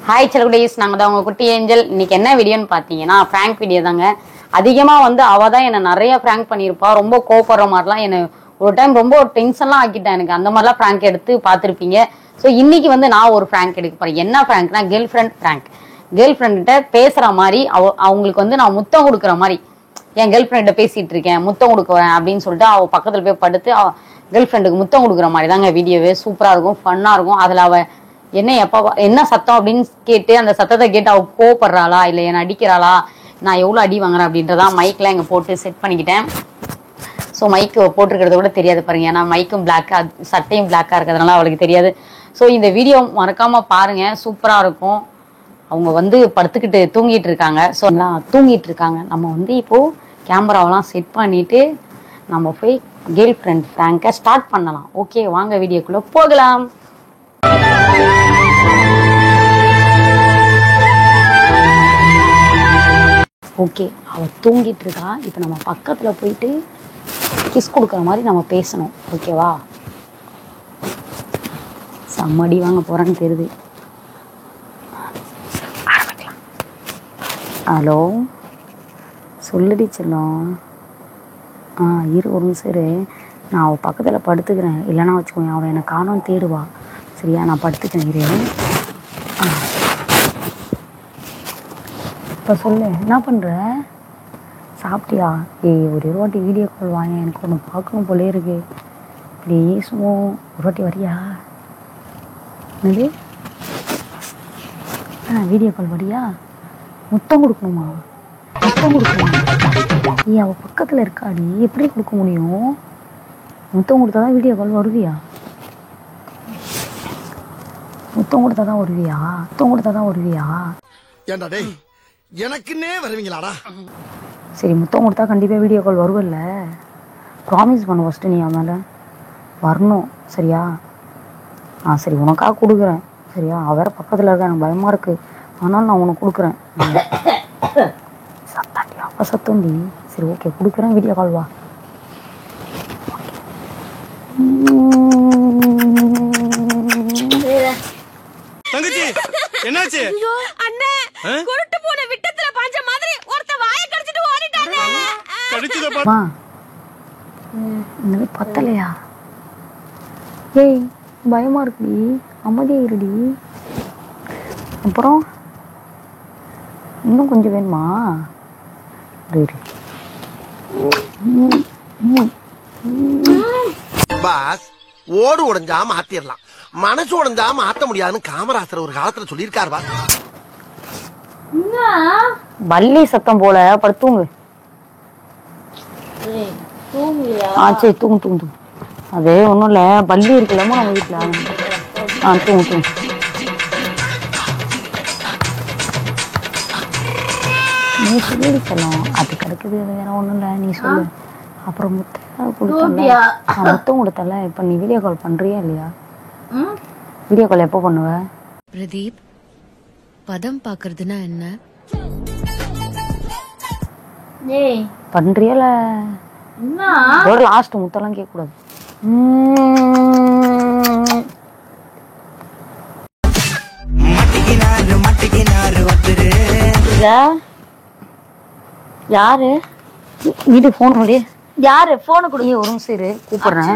Hi செல்குடீஸ், நாங்கள் தான் உங்கள் குட்டி ஏஞ்சல். இன்னைக்கு என்ன வீடியோன்னு பார்த்தீங்கன்னா ஃப்ராங்க் வீடியோ தாங்க. அதிகமாக அவள் தான் என்னை நிறைய ஃப்ராங்க் பண்ணியிருப்பா. ரொம்ப கோவப்படுற மாதிரிலாம் என்னை ஒரு டைம் ரொம்ப டென்ஷன்லாம் ஆக்கிட்டேன். எனக்கு அந்த மாதிரிலாம் ஃப்ராங்க் எடுத்து பார்த்துருப்பீங்க. ஸோ இன்னைக்கு நான் ஒரு ஃப்ராங்க் எடுக்க போகிறேன். என்ன ஃப்ராங்க்னா கேர்ள் ஃப்ரெண்ட் ஃப்ராங்க். கேர்ள் ஃப்ரெண்ட்கிட்ட பேசுகிற மாதிரி அவங்களுக்கு நான் முத்தம் கொடுக்குற மாதிரி என் கேர்ள் ஃப்ரெண்ட்டை பேசிகிட்டு இருக்கேன், முத்தம் கொடுக்குறேன் அப்படின்னு சொல்லிட்டு அவள் பக்கத்தில் போய் படுத்து கேர்ள் ஃப்ரெண்டுக்கு முத்தம் கொடுக்குற மாதிரி தாங்க வீடியோவே. சூப்பராக இருக்கும், ஃபன்னாக இருக்கும். அதில் அவள் என்ன சத்தம் அப்படின்னு கேட்டு அந்த சத்தத்தை கேட்டு அவள் கோவப்படுறாளா இல்லை என்னை அடிக்கிறாளா, நான் எவ்வளோ அடி வாங்குறேன் அப்படின்றதான் மைக்கெலாம் இங்கே போட்டு செட் பண்ணிக்கிட்டேன். ஸோ மைக்கு போட்டிருக்கிறத கூட தெரியாது பாருங்க, ஏன்னா மைக்கும் பிளாக்காக சட்டையும் பிளாக்காக இருக்கிறதுனால அவளுக்கு தெரியாது. ஸோ இந்த வீடியோ மறக்காமல் பாருங்கள், சூப்பராக இருக்கும். அவங்க படுத்துக்கிட்டு தூங்கிட்டு இருக்காங்க. ஸோ எல்லாம் தூங்கிட்டு இருக்காங்க. நம்ம இப்போது கேமராவெல்லாம் செட் பண்ணிவிட்டு நம்ம போய் கேர்ள் ஃப்ரெண்ட் ஃப்ராங்கை ஸ்டார்ட் பண்ணலாம். ஓகே, வாங்க வீடியோக்குள்ளே போகலாம். ஓகே, அவள் தூங்கிட்டு இருக்கா. இப்போ நம்ம பக்கத்தில் போயிட்டு கிஸ் கொடுக்குற மாதிரி நம்ம பேசணும். ஓகேவா? செம்மடி வாங்க போகிறேன்னு தெரியுது. ஹலோ, சொல்லுடி செல்லம். இரு ஒரு நிமிஷம் இரு, நான் அவள் பக்கத்தில் படுத்துக்கிறேன். இல்லைன்னா வச்சுக்கோங்க, அவள் என்னை காணோன்னு தேடுவா. சரியா? நான் படுத்துக்கிறேன், இரு. இப்போ சொல்லு, என்ன பண்ணுற? சாப்பிட்டியா? ஒரே வாட்டி வீடியோ கால் வாங்க, எனக்கு ஒன்று பார்க்கணும் போலே இருக்கு. ப்ளீஸ் ஒரு வாட்டி வரியா? என்னது? வீடியோ கால் வரியா? முத்தம் கொடுக்கணுமா? முத்தம் கொடுக்கணுமா? அவள் பக்கத்தில் இருக்காடி, எப்படி கொடுக்க முடியும்? முத்தம் கொடுத்தா தான் வீடியோ கால் வருவியா? முத்தம் கொடுத்தா தான் வருவியா? முத்தம் கொடுத்தா தான் வருவியா? ஏண்டா டேய், எனக்குன்னே வருவீங்களாடா? சரி, முத்தம் கொடுத்தா கண்டிப்பாக வீடியோ கால் வருவல்ல? ப்ராமிஸ் பண்ண ஃபஸ்ட்டு, நீ அவன் மேலே வரணும். சரியா? சரி, உனக்காக கொடுக்குறேன். சரியா? அவ வேறு பக்கத்தில் இருக்க, எனக்கு பயமாக இருக்குது. ஆனாலும் நான் உனக்கு கொடுக்குறேன். சத்தாண்டி அப்போ சத்தண்டி. சரி, ஓகே, கொடுக்குறேன். வீடியோ கால் வா. தங்கச்சி, என்னாச்சு? அண்ணே, குருட்டு போன விட்டத்துல பாஞ்ச மாதிரி ஒருத்த வாயை கடிச்சிட்டு ஓடிட்டானே. கடிச்சத பா. இன்னும் பத்தலையா? ஏய், பயமா இருக்குடி, அமைதியா இருடி. அப்புறம் இன்னும் கொஞ்சம் வேணுமா? பாஸ், ஓடு உடைஞ்சா மாத்திரலாம், மனசு உடைஞ்சா மாத்த முடியாதுன்னு காமராசர் ஒரு காலத்துல சொல்லியிருக்காரு. பாஸ், பல்லி சத்தம் போல. படுத்துங்க. சரி, தூங்கு தூங்கு. அது ஒன்றும் இல்லை, பல்லி இருக்குல்லமா நம்ம வீட்டில். தூங்கு தூங்கு. நீ சொல்லி சொல்லலாம், அது கிடக்குது. அது வேற ஒன்றும் இல்லை, நீ சொல்லு. அப்புறம் முத்தம் கொடுத்தல. இப்போ நீ வீடியோ கால் பண்ணுறியா இல்லையா? வீடியோ கால் எப்போ பண்ணுவ? பிரதீப், பதம் பாக்குறதுன்னா என்ன? பண்றியல? லாஸ்ட் முத்தெல்லாம் கேட்க கூடாது. யாரு வீடு போன் பண்ணி? யாரு போன கொடுங்க? ஒரு நிமிஷம் இரு, கூப்பிடுறேன்.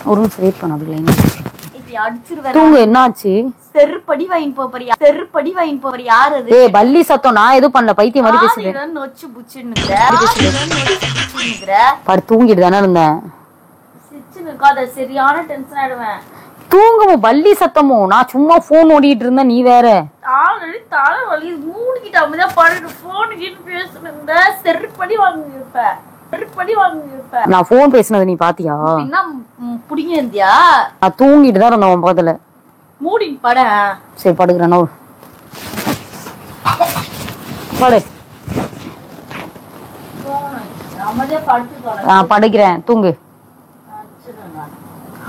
ஒரு நிமிஷம் வெயிட் பண்ண. அப்படி தூங்க. என்னாச்சு? செருப்படி வாங்கி போறியா? செருப்படி வாங்கி போறியா? யாரு அது? ஏய், பல்லி சத்தம். நான் எதுவும் பண்ணல, பைத்தியம் மாதிரி பேசுறேன். நொச்சு புச்சுன்னுங்கற பாரு, தூங்கிட்டு தானே இருந்தேன். சிச்சுனுக்காத, சரியான டென்ஷன் ஆயிடுவேன். தூங்கவும் பல்லி சத்தமும். நான் சும்மா போன் ஓடிட்டு இருந்தேன், நீ வேற. ஆல்ரெடி தலை வலி, மூடிக்கிட்ட அமைதியா படுத்து போன் கிட்ட பேசுனுங்க. செருப்படி வாங்கிருப்ப, செருப்படி வாங்கிருப்ப. நான் போன் பேசினது நீ பாத்தியா? என்ன புடிங்க இருந்தியா? நான் தூங்கிட்டு தான் இருந்தேன் உன் பக்கத்துல. மூடி பட. சரி, படுக்கிறேன். படு. அமைதியா படுத்து. நான் படுக்கிறேன், தூங்கு.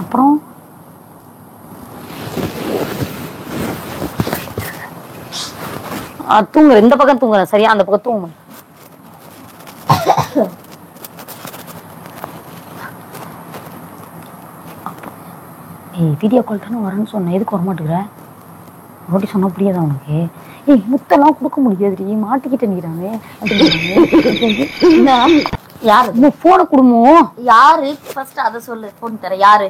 அப்புறம் தூங்குற. இந்த பக்கம் தூங்குறேன். சரியா? அந்த பக்கம் தூங்கு. வீடியோ கால் தானே வரேன்னு சொன்னேன், எதுக்கு வர மாட்டேங்கிற? அப்படி சொன்னா புரியாதா உனக்கு? ஏய் முத்தெல்லாம் கொடுக்க முடியாதுடி, மாட்டிக்கிட்டு நிக்கிறானே. யாரு போன குடும்பம்? யாரு ஃபர்ஸ்ட் அத சொல்லு. போன் தர யாரு?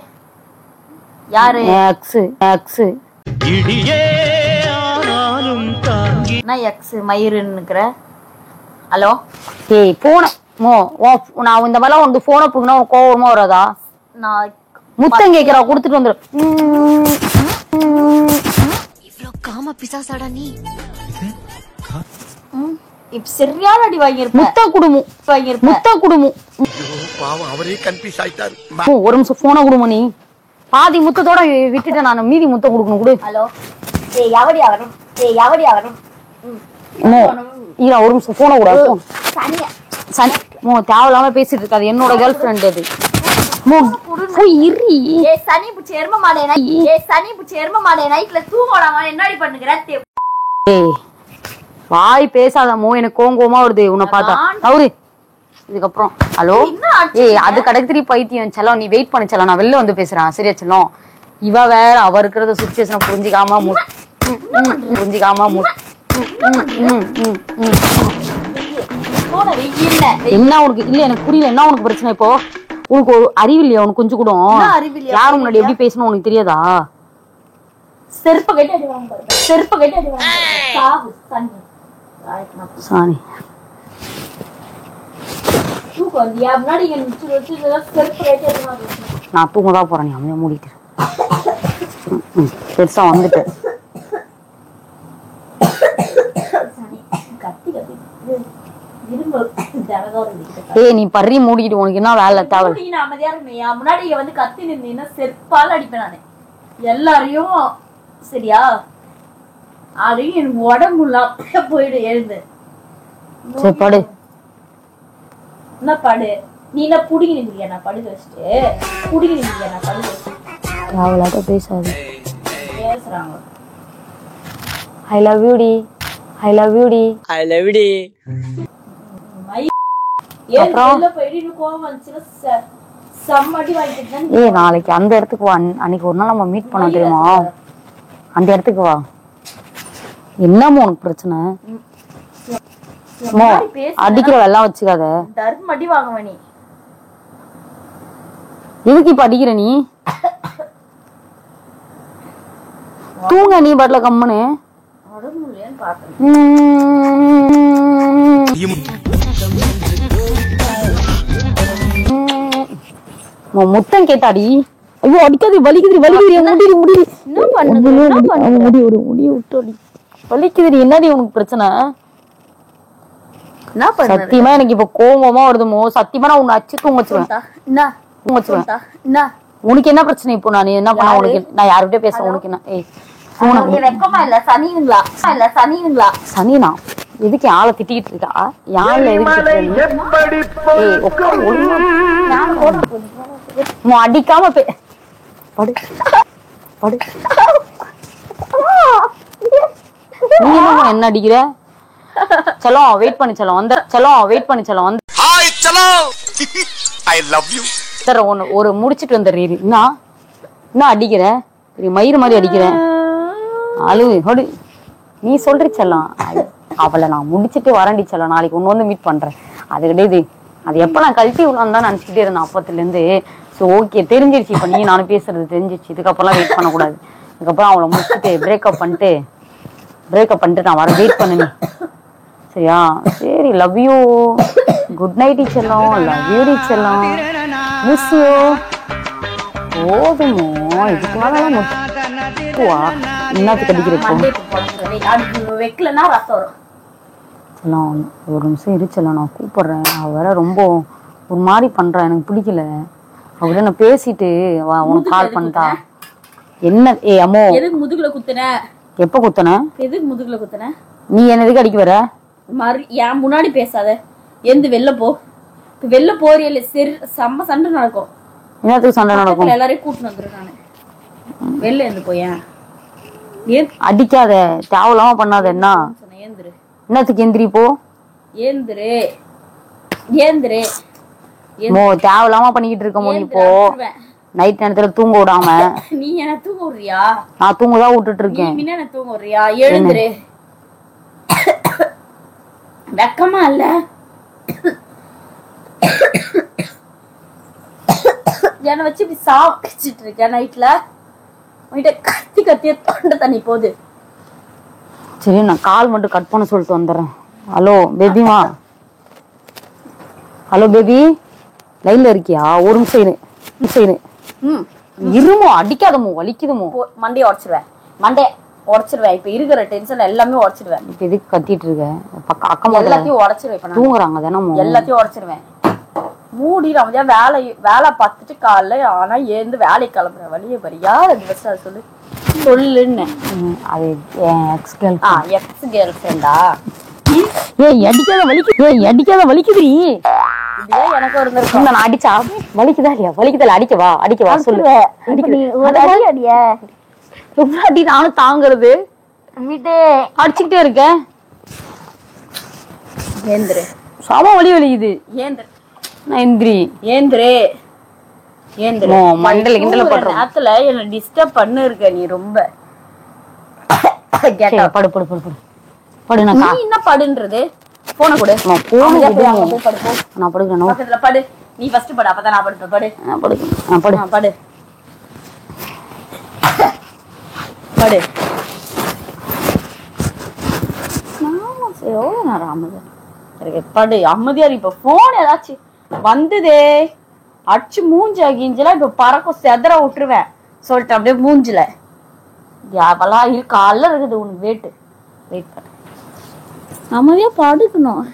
யாரு? எக்ஸ் எக்ஸ் நான் எக்ஸ் மயிருன்னுக்குற. ஹலோ ஏய் போன நான் இந்த மாதிரிலாம் உனக்கு போனை புடுங்கினா உனக்கு கோவமா வராதா? நான் முத்தம் கேட்கிறா, கொடுத்துட்டு வந்துரு. இவ்ளோ காம பிசாசாடா நீ. இப்ப சரியான அடி வாங்கியிருப்ப. முத்த குடுமு வாங்கியிருப்ப. முத்த குடுமு. பாவம் அவரே கன்ஃபியூஸ் ஆயிட்டாரு. ஒரு நிமிஷம் போன குடுமு. நீ பாதி முத்தத்தோட விட்டுட்டேன், நான் மீதி முத்த கொடுக்கணும் கொடு. ஹலோ ஏய் எவடி ஆகணும்? ஏய் எவடி ஆகணும்? ஒரு நிமிஷம் போன கூட சனியா சனி தேவையில்லாம பேசிட்டு இருக்காது. என்னோட கேர்ள் ஃப்ரெண்ட் அது. ஏய் சனி புடிச்ச எரும மாடே நை. ஏய் சனி புடிச்ச எரும மாடே நைட்ல தூங்கடாமா என்னடி பண்ணுகிற? ஏய் வாய் பேசாதமோ, எனக்கு கோங்கோமா வருது உன்னை பார்த்தா. அவரு இதுக்கப்புறம் ஹலோ ஏய் அது கடைக்கு பைத்தியம் செல்லம், நீ வெயிட் பண்ண செல்லம், நான் வெளில வந்து பேசுறேன். சரியா செல்லம்? இவ வேற அவ இருக்கிறத சுச்சுவேஷனை புரிஞ்சிக்காம என்ன உனக்கு இல்ல, எனக்கு புரியல. என்ன உனக்கு பிரச்சனை இப்போ? உனக்கு ஒரு அறிவு இல்லையா? உனக்கு கொஞ்சம் கூட யாரு முன்னாடி எப்படி பேசணும் உனக்கு தெரியாதா? செருப்பு கட்டி அடிவாங்க பாரு. செருப்பு கட்டி அடிவாங்க. சாவு சனி. சாணி தூக்கு வந்தியா? முன்னாடி எனக்கு செருப்பு கட்டி அடிவாங்க. நான் தூங்கதான் போறேன், நீ அமைதியா மூடிட்டு. பெருசா வந்துட்டு கத்தி கத்தி இரும்பு ஜனதோட. ஏய் நீ பறி மூடிக்கிட்டு, உனக்கு என்ன வேலை தேவை? அமைதியா இருமையா? முன்னாடி வந்து கத்தி நின்னா செருப்பால அடிப்பேன் நானு எல்லாரையும். சரியா? அதையும் எனக்கு உடம்புல போயிடு. எழுந்து சரி படு. என்ன படு? நீ என்ன புடிங்கி நிக்கிறியா? நான் படுக்க வச்சுட்டு புடிங்கி நிக்கிறியா? நான் படுக்க வச்சுட்டு தேவையில்லாத பேசாது. பேசுறாங்க. ஐ லவ் யூ டி, ஐ லவ் யூ டி, ஐ லவ் டி. ஏன் போயிட்டு கோவம் வந்துச்சுன்னா சம்மடி வாங்கிட்டு. ஏய் நாளைக்கு அந்த இடத்துக்கு வா. அன்னைக்கு ஒரு நாள் நம்ம மீட் பண்ண தெரியுமா? அந்த இடத்துக்கு வா. என்னமோ உனக்கு பிரச்சனை? அடிக்கிற வெள்ளம் வச்சுக்காத. தர்ம அடி வாங்குவ நீ. எதுக்கு இப்ப அடிக்கிற நீ? தூங்க நீ பாட்டுல கம்முன்னு. உடம்புலையான்னு பாத்தேன். முத்தம் கேட்டாடி. ஐயோ அடிக்காது, வலிக்குது வலிக்குது. முடி விட்டு அடி. வலிக்குது. என்னடி உனக்கு பிரச்சனை? என்ன பண்ண? சத்தியமா எனக்கு இப்ப கோவமா வருதுமோ. சத்தியமா நான் உன்னை அச்சு தூங்க வச்சிருவேன். உனக்கு என்ன பிரச்சனை இப்போ? நான் என்ன பண்ண உனக்கு? நான் யார்கிட்ட பேசுறேன்? உனக்கு என்ன? ஏய் வெக்கமா இல்ல சனிங்களா? இல்ல சனிங்களா? சனினா எதுக்கு ஆளை திட்டிக்கிட்டு இருக்கா? யாழ்ல அடிக்காம படு படு. நீ என்ன அடிக்கிற? செல்லம் வெயிட் பண்ணி செல்லம் வந்த. செல்லம் வெயிட் பண்ணி செல்லம் வந்து. ஹாய் செல்லம், ஐ லவ் யூ. சார் ஒரு முடிச்சிட்டு வந்துடுறீரு. என்ன அடிக்கிற? மயிறு மாதிரி அடிக்கிறேன். அழுவு. நீ சொல்றி செல்லம். அவளை நான் முடிச்சுட்டு வரண்டி செல்லம். நாளைக்கு ஒன்று வந்து மீட் பண்றேன். அது கிடையாது. அது எப்ப நான் கழட்டி விடலாம் தான் நினைச்சுக்கிட்டே இருந்தேன் அப்பத்துல இருந்து. ஸோ ஓகே தெரிஞ்சிருச்சு. இப்ப நீ நானும் பேசுறது தெரிஞ்சிருச்சு. இதுக்கப்புறம் வெயிட் பண்ணக்கூடாது. இதுக்கப்புறம் அவளை முடிச்சுட்டு பிரேக்கப் பண்ணிட்டு நான் வர வெயிட் பண்ணு. சரியா? சரி லவ் யூ, குட் நைட் செல்லம். லவ் யூ செல்லம், மிஸ் யூ. போதுமோ இதுக்கு மேல என்னத்துக்கு அடிக்கிறப்போ? வெக்கலன்னா ரத்தம் வரும். செல்லம் ஒரு நிமிஷம் இரு செல்லம், நான் கூப்பிடுறேன். அவ வேற ரொம்ப ஒரு மாதிரி பண்றா, எனக்கு பிடிக்கல. அவட நான் பேசிட்டு உனக்கு கால் பண்ணிட்டா என்ன? ஏ அம்மோ எதுக்கு முதுகுல குத்துன? எப்ப குத்துன? எதுக்கு முதுகுல குத்துன? நீ என்ன எதுக்கு அடிக்க வர? ஏன் முன்னாடி பேசாத. எந்த வெளில போ. வெளில போறியல்ல சரி செம்ம சண்டை நடக்கும். என்னத்துக்கு சண்டை நடக்கும்? எல்லாரையும் கூட்டிட்டு வந்துடுறேன் நானு. வெளில இருந்து போயேன். அடிக்காத, தேவலாம பண்ணாத. என்ன ஏந்திரு. என்னத்துக்கு எந்திரி போ? ஏந்திரு ஏந்திரு. தேவலாம பண்ணிக்கிட்டு இருக்க மோ. இப்போ நைட் நேரத்துல தூங்க விடாம. நீ என்ன தூங்க விடுறியா? நான் தூங்கதான் விட்டுட்டு இருக்கேன். நீ என்ன தூங்க விடுறியா? எழுந்துரு. வெக்கமா இல்ல? என்ன வச்சு இப்படி சாப்பிட்டு இருக்கேன் நைட்ல. உன்கிட்ட கத்தி கத்திய தொண்டை தண்ணி போகுது. சரி நான் கால் மட்டும் கட் பண்ண சொல்லிட்டு வந்துடுறேன். ஹலோ பேபிமா. ஹலோ பேபி, லைன்ல இருக்கியா? ஒரு நிமிஷம் இரு. இருமோ அடிக்காதமோ வலிக்குதுமோ? மண்டையை உடைச்சிருவேன். இப்ப இருக்கிற டென்ஷன் எல்லாமே உடைச்சிருவேன். இப்ப எதுக்கு கத்திட்டு இருக்க? அக்கம் எல்லாத்தையும் உடைச்சிருவேன். தூங்குறாங்க தானே, எல்லாத்தையும் உடைச்சிருவேன். மூடி நம்ம வேலை பார்த்துட்டு காலைல ஆனா ஏந்து வேலைக்கு கிளம்புறேன். வழிய வரியா சொல்லு சொல்லுன்னு. அது எக்ஸ் கேர்ள் ஃப்ரெண்டா? அடிக்காத வலிக்குதுடி. இதுதான் எனக்கு ஒரு நான் அடிச்சா வலிக்குதா இல்லையா? வலிக்குதா? அடிக்கவா சொல்லு. அடி நானும் தாங்குறது. அடிச்சுக்கிட்டே இருக்கேன். ஏந்திரு. சம வலிக்குது. ஏந்திரு. மண்டல கிண்டல பண்ற நேரத்துல என்ன டிஸ்டர்ப் பண்ணு இருக்க நீ ரொம்ப. படு. நீ என்ன படுன்றது? போன கொடு. நான் படுக்கிறேன். பக்கத்துல படு. நீ ஃபர்ஸ்ட் படு, அப்பதான் நான் படுப்பேன். படு. நான் படுக்கிறேன். படு. படு அமைதியா. இப்ப போன் ஏதாச்சும் வந்ததே அடிச்சு மூஞ்சி கிஞ்சலாம் இப்ப பறக்கும் செதற விட்டுருவேன் சொல்லிட்டு அப்படியே மூஞ்சில யாவெல்லாம் கால இருக்குது உனக்கு. வெயிட் பண்ண அமைதியா படுக்கணும்.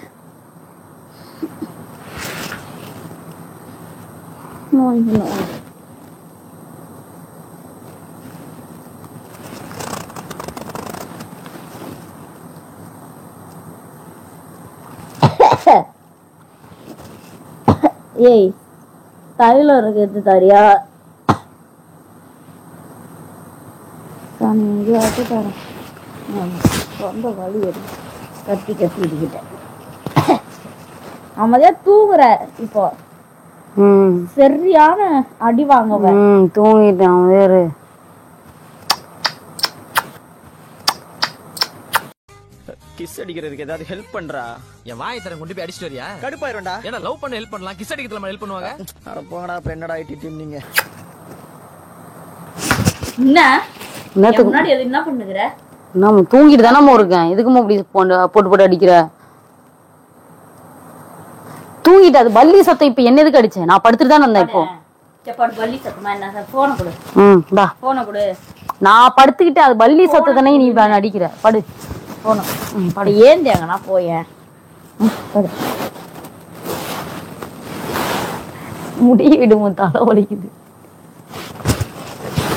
ஏய் தைலம் இருக்குது தரியா? ரொம்ப வலி எடுத்து கத்தி இடிக்கிட்டேன். அமைதியா தூங்குற. இப்போ சரியான அடி வாங்குவேன். தூங்கிட்டேன். வேறு கிஸ் அடிக்கிறதுக்கு ஏதாவது ஹெல்ப் பண்றா? என் வாயை தரம் கொண்டு போய் அடிச்சிட்டு வரியா? கடுப்பாயிரும்டா. ஏன்னா லவ் பண்ண ஹெல்ப் பண்ணலாம், கிஸ் அடிக்கிறதுல ஹெல்ப் பண்ணுவாங்க. அட போங்கடா. இப்ப என்னடா ஐடி நீங்க? முன்னாடி அது என்ன பண்ணுகிற? நம்ம தூங்கிட்டு தானே இருக்கேன். எதுக்குமா இப்படி போட்டு அடிக்கிற? தூங்கிட்டு அது பல்லி சத்தம். இப்ப என்ன எதுக்கு அடிச்சேன்? நான் படுத்துட்டு தான் இருந்தேன். இப்போ பல்லி சத்தமா என்ன? போன கொடு. போன கொடு. நான் படுத்துக்கிட்டு அது பல்லி சத்தத்தானே நீ அடிக்கிற. படு. படு. ஏந்தியாங்கண்ணா போயேன். முடி விடுமோ? தலை வலிக்குது.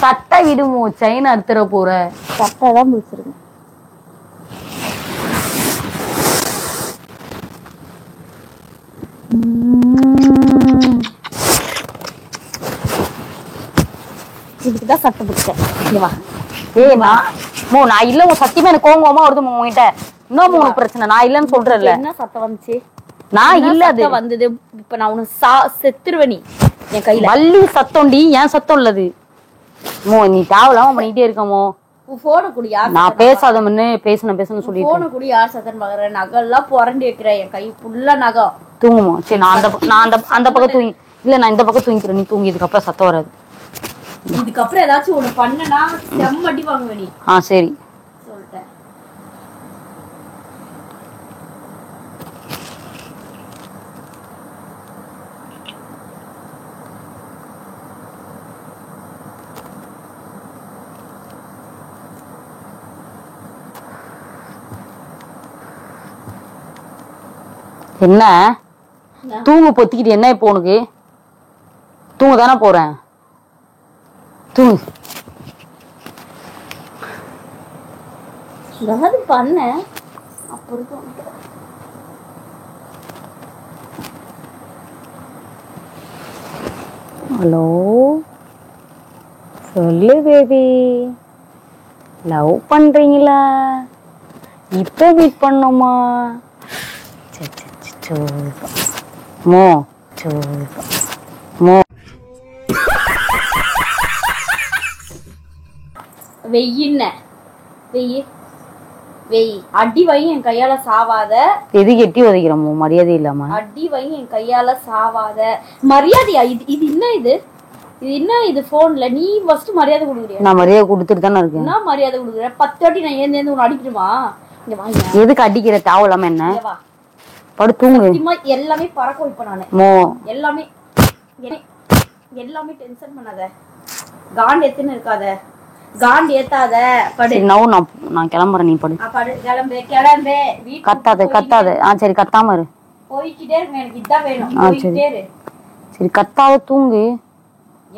சட்டை விடுமோ? செயின் அறுத்துற போற. சட்டை தான் பிடிச்சிருக்கு. இதுக்குதான் சட்டை பிடிச்சேன். நான் இல்ல. உன் சத்தியமா எனக்கு கோவமா வருது உங்ககிட்ட. இன்னும் உனக்கு பிரச்சனை. நான் இல்லன்னு சொல்றேன்ல. என்ன சத்தம் வந்துச்சு? நான் இல்ல. அது வந்தது. இப்ப நான் உனக்கு செத்துருவேன். நீ என் கையில வள்ளி சத்தம்டி. ஏன் சத்தம் இல்லது? நீ தேவலாம பண்ணிட்டே இருக்கமோ? போன கூடி யார்? நான் பேசாத முன்னே பேசணும் சொல்லிட்டு போன கூடி யார் சத்தம் பாக்குற? நகெல்லாம் புரண்டி வைக்கிறேன். என் கை ஃபுல்லா நகம். தூங்குமோ? சரி நான் அந்த பக்கம் தூங்கி இல்ல. நான் இந்த பக்கம் தூங்கிக்கிறேன். நீ தூங்கியதுக்கு அப்புறம் சத்தம் வராது. இதுக்கப்புறம் ஏதாச்சும் ஒண்ணு பண்ணனா செம்மடி வாங்குவேன் நீ. சரி சொல்லிட்டேன். என்ன தூங்க பொத்திக்கிட்டு என்ன இப்போ உனக்கு? தூங்க தானே போறேன். தூங்கு. ஏதாவது பண்ண அப்புறம் ஹலோ சொல்லு பேபி. லவ் பண்றீங்களா? இப்ப மீட் பண்ணுமா? மோ வெய்யின்ன வெய்யி வெய் அடி வை என் கையால சாவாத. எதுக்கு எட்டி உதைக்கிறோமோ மரியாதை இல்லாம? அடி வை என் கையால சாவாத. மரியாதையா? இது என்ன இது என்ன இது போன்ல? நீ ஃபர்ஸ்ட் மரியாதை கொடுக்குறியா? நான் மரியாதை கொடுத்துட்டு தானே இருக்கேன். என்ன மரியாதை கொடுக்குற? 10 வாட்டி நான் ஏந்து உன்னை அடிக்கணுமா? இங்க வாங்க. எதுக்கு அடிக்கிற? தேவையில்லாம என்ன? இங்க வா. படு தூங்கு. சத்தியமா எல்லாமே பறக்க வைப்பேன் நானு. மோ எல்லாமே எல்லாமே டென்ஷன் பண்ணாத. காண்ட் எத்தனை இருக்காத. காண்ட் ஏத்தாத. படு. சரி நான் கிளம்புறேன், நீ படு. படு. கிளம்பு கிளம்பு. கத்தாத. சரி கத்தாம இரு. போய்கிட்டே இருக்கு. எனக்கு இதான் வேணும். சரி. போய்கிட்டே இரு. சரி கத்தாத தூங்கு.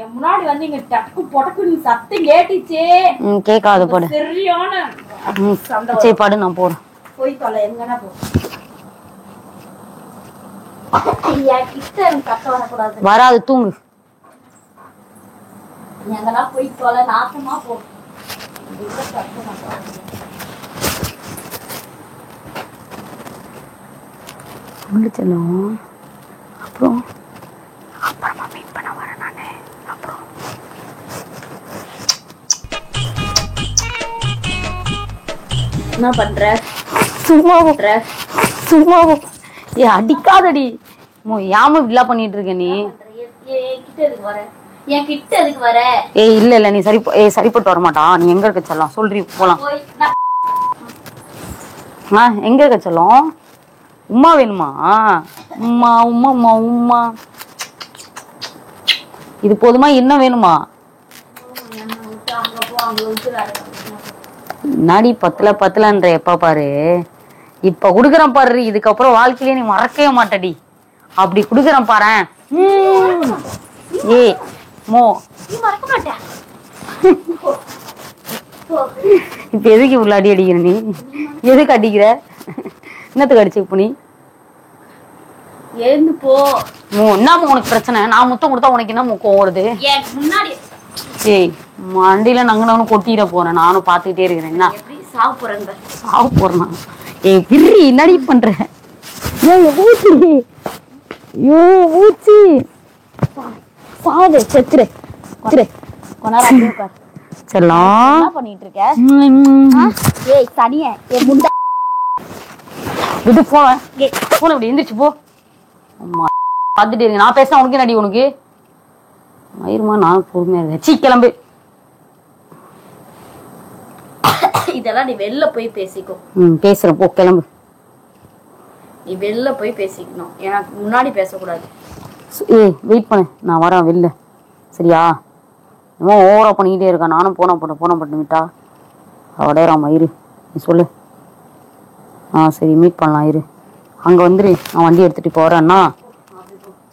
என் முன்னாடி வந்து இங்க டக்கு பொடக்கு சத்தம் கேட்டுச்சே. கேட்காத படு. சரியான சரி படு, நான் போறேன். போய் தொலை. எங்கன்னா போ. கிட்ட கத்த வரக்கூடாது. வராது, தூங்கு. எங்கன்னா போய் தொலை. நாசமா போ. செல்லும். அப்புறமா மீட் பண்ண வரேன் நானு. அப்புறம் என்ன பண்ற? சும்மா ஏ அடிக்காதடி. ஏமா இப்படிலாம் பண்ணிட்டு இருக்க நீ? என் கிட்ட எதுக்கு வர? ஏய் இல்ல நீ சரிப்பட்டு வர மாட்டா. நீ எங்க இருக்க செல்லம்? சொல்றீ போலாம். எங்க இருக்க செல்லம்? உமா வேணுமா? உமா உமா உமா உமா இது போதுமா? என்ன வேணுமா? நாடி பத்தலன்ற எப்ப பாரு. இப்ப குடுக்கறேன் பாரு. இதுக்கப்புறம் வாழ்க்கையிலே நீ மறக்கவே மாட்டடி. அப்படி குடுக்கறேன் பாரு. ஏ மோ மறக்க மாட்டேன். இப்ப எதுக்கு இவ்வளவு அடி அடிக்கிற நீ? எதுக்கு அடிக்கிற? என்னத்துக்கு அடிச்சு இப்ப நீ? எழுந்து போ. என்னமா உனக்கு பிரச்சனை? நான் முத்தம் கொடுத்தா உனக்கு என்ன முக்கம் ஓடுது? முன்னாடி ஏய் மண்டியில நங்கு கொட்டிட போறேன். நானும் பாத்துக்கிட்டே இருக்கிறேன். என்ன சாவு போறேன்? சாவு போறேன். ஏய் விரி என்னடி பண்ற? ஊச்சி ஊச்சி சாவு செத்துரு. செல்லம் என்ன பண்ணிட்டு இருக்க? ஏய் சனிய முண்டா விட்டு போன இப்படி எந்திரிச்சு போ. பாத்துட்டே இருக்கு. நான் பேசினா உனக்கு நடி. உனக்கு மயிருமா நானும் பொறுமையா இருக்கேன். சீ கிளம்பு. இதெல்லாம் நீ வெளில போய் பேசிக்கோ. பேசுறேன், போ கிளம்பு. நீ வெளில போய் பேசிக்கணும். எனக்கு முன்னாடி பேசக்கூடாது. ஏய் வெயிட் பண்ணு, நான் வரேன் வெளில. சரியா? இன்னும் ஓவரா பண்ணிக்கிட்டே இருக்கேன். நானும் போன பண்ணு விட்டா அவடையா மயிறு. நீ சொல்லு. சரி மீட் பண்ணலாம் இரு. அங்க வந்துரு. நான் வண்டி எடுத்துட்டு போறேன்னா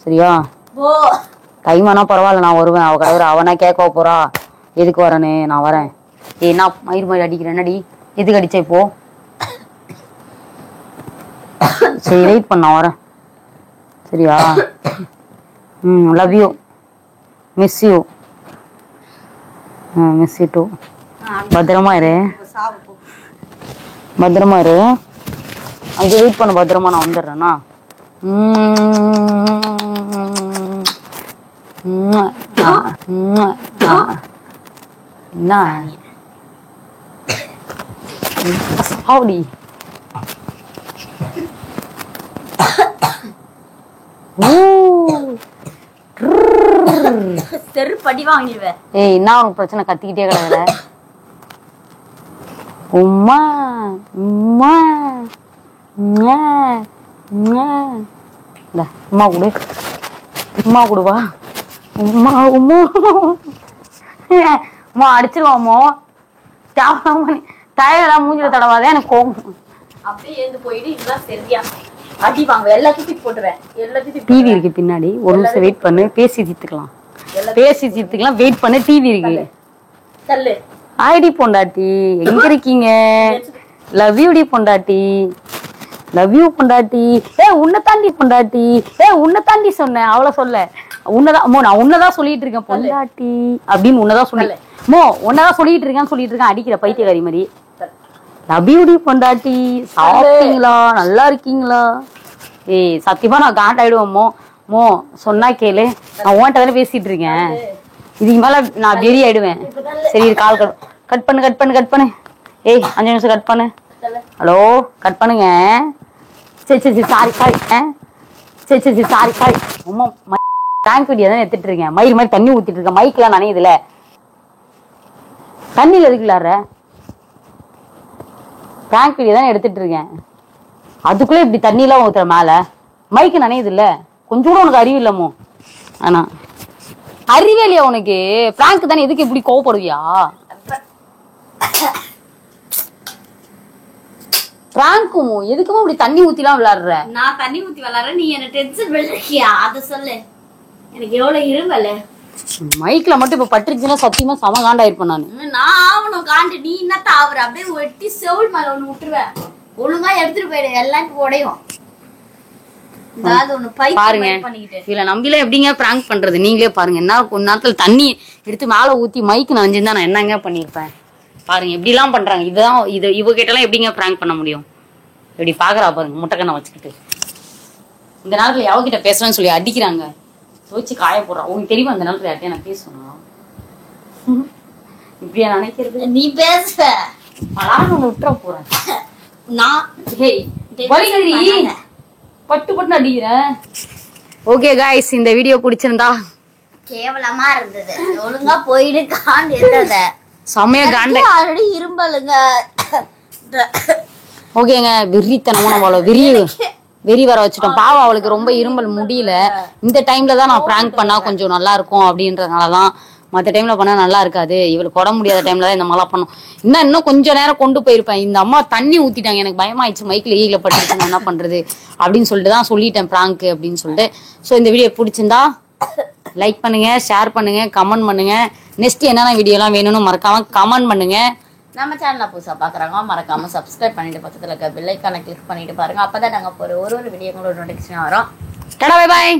சரியா? டைம் ஆனா பரவாயில்ல, நான் வருவேன். அவ கடவுள் அவனா கேட்க போறா எதுக்கு வரேன்னு. நான் வரேன். ஏய் நான் மயிறு அடிக்கிறேன். என்னடி எதுக்கு அடிச்ச இப்போ? சரி வெயிட் பண்ண வரேன். சரியா? Love you. Miss you. Miss you too. பத்திரமா இரு. அங்கே வெயிட் பண்ண. பத்திரமா நான் வந்துடுறேன்னா. என்ன சாவடி? செருப்படி வாங்கிடுவேன். ஏய் என்ன உனக்கு பிரச்சனை? கத்திக்கிட்டே கிடக்குற. உம்மா உம்மா உம்மா உம்மா கொடு. உம்மா கொடுவா. உம்மா உம்மா உம்மா அடிச்சிருவாமோ. டயர்லாம் மூஞ்சில தடவாதே. எனக்கு கோபம். அப்படியே எழுந்து போயிட்டு இதெல்லாம் சரியா அடி வாங்க. எல்லாத்தையும் போட்டுருவேன். எல்லாத்தையும் டிவி இருக்கு பின்னாடி. ஒரு நிமிஷம் வெயிட் பண்ணு. பேசி தீர்த்துக்கலாம். வெயிட் பண்ணு. டிவி இருக்கு. தள்ளு. ஐடி பொண்டாட்டி எங்க இருக்கீங்க? லவ் யூ டி பொண்டாட்டி. லவ் யூ பொண்டாட்டி. உன்னை தாண்டி பொண்டாட்டி. உன்னை தாண்டி சொன்னேன். அவளை சொல்ல உன்னதான். நான் உன்னதான் சொல்லிட்டு இருக்கேன் பொண்டாட்டி அப்படின்னு. உன்னதான் சொன்னேன். உன்னதான் சொல்லிட்டு இருக்கேன். அடிக்கிற பைத்தியக்காரி மாதிரி. லவ் யூ டி பொண்டாட்டி. சாப்பிட்டீங்களா? நல்லா இருக்கீங்களா? ஏய் சத்தியமா நான் காண்ட் ஆயிடுவோம். சொன்னா கேளு. நான் உன்கிட்ட தானே பேசிட்டு இருக்கேன். இதுக்கு மேல நான் வெறி ஆயிடுவேன். சரி கால் கட் பண்ணு. ஏய் 5 நிமிஷம் கட் பண்ணு. ஹலோ கட் பண்ணுங்க. சரி சாரி சாரி. அம்மா பிராங்க் வீடியோ தான் எடுத்துட்டு இருக்கேன். மயில் மாதிரி தண்ணி ஊத்திட்டு இருக்கேன். மைக்லாம் நனையுதுல. தண்ணியில் எதுக்குலாற? பிராங்க் வீடியோ தான் எடுத்துட்டு இருக்கேன். அதுக்குள்ளே இப்படி தண்ணியெல்லாம் ஊத்துற மேல மைக்கு நனையுது இல்ல. கொஞ்சம் கூட உனக்கு அறிவு இல்லமோ? ஆனா அறிவே இல்லையா உனக்கு? பிராங்க் தானே, எதுக்கு இப்படி கோவப்படுவியா? பிராங்கும் எதுக்குமா இப்படி தண்ணி ஊத்திலாம் விளையாடுற? நான் தண்ணி ஊத்தி விளையாடுறேன், நீ என்ன டென்ஷன் விளையாடுறியா? அத சொல்லு. எனக்கு எவ்வளவு இருவல. மைக்ல மட்டும் இப்ப பட்டுருச்சுன்னா சத்தியமா சம காண்டாயிருப்பேன் நானு. நான் ஆவணும் காண்டு, நீ என்ன தாவற? அப்படியே வெட்டி செவுள் மேல ஒண்ணு விட்டுருவேன். ஒழுங்கா எடுத்துட்டு போயிடு, எல்லாருக்கும் உடையும். பாருங்க இதுல நம்பில எப்படிங்க பிராங்க் பண்றது? நீங்களே பாருங்க. என்ன கொஞ்ச நேரத்துல தண்ணி எடுத்து மேல ஊத்தி மைக்கு நனைஞ்சிருந்தா நான் என்னங்க பண்ணிருப்பேன்? பாருங்க எப்படி எல்லாம் பண்றாங்க. இதுதான் இவகிட்ட எல்லாம் எப்படிங்க பிராங்க் பண்ண முடியும்? இப்படி பாக்குறா பாருங்க முட்டைக்கண்ணை வச்சுக்கிட்டு. இந்த நேரத்துல எவகிட்ட பேசுறேன்னு சொல்லி அடிக்கிறாங்க. துவச்சு காய போடுறான். உங்களுக்கு தெரியுமா இந்த நேரத்துல யார்கிட்ட நான் பேசணும்? இப்படியா நினைக்கிறது? நீ பேச பலான்னு விட்டுற போறேன் நான். பட்டு அடிக்கிறேன். ஓகே காய்ஸ், இந்த வீடியோ பிடிச்சிருந்தா கேவலமா இருந்தது. ஒழுங்கா போயிடு, காண்டு இருந்தத செமையா காண்ட. ஆல்ரெடி இரும்பலுங்க. ஓகேங்க, வெறித்தனமான போல வெறி வர வச்சுட்டோம். பாவம் அவளுக்கு ரொம்ப இரும்பல் முடியல. இந்த டைம்ல தான் நான் பிராங்க் பண்ணா கொஞ்சம் நல்லா இருக்கும் அப்படின்றதுனாலதான். மற்ற டைம்ல பண்ணா நல்லா இருக்காது. இவளுக்கு உடம்பு முடியாத டைம்ல தான் இந்த மாதிரிலாம் பண்ணும். இன்னும் கொஞ்சம் நேரம் கொண்டு போயிருப்பேன். இந்த அம்மா தண்ணி ஊத்திட்டாங்க. எனக்கு பயமாயிடுச்சு, மைக்கில் ஈகில பட்டுருச்சு, என்ன பண்றது அப்படின்னு சொல்லிட்டு தான் சொல்லிட்டேன் பிராங்க் அப்படின்னு சொல்லிட்டு. ஸோ இந்த வீடியோ பிடிச்சிருந்தா லைக் பண்ணுங்க, ஷேர் பண்ணுங்க, கமெண்ட் பண்ணுங்க. நெக்ஸ்ட் என்னென்ன வீடியோலாம் வேணும்னு மறக்காம கமெண்ட் பண்ணுங்க. நம்ம சேனலை புதுசா பாக்குறாங்க மறக்காம சப்ஸ்கிரைப் பண்ணிட்டு பக்கத்துல இருக்க பெல் ஐகானை கிளிக் பண்ணிட்டு பாருங்க. அப்பதான் நாங்க போற ஒரு வீடியோங்களோட நோட்டிபிகேஷன் வரும். Tata bye bye.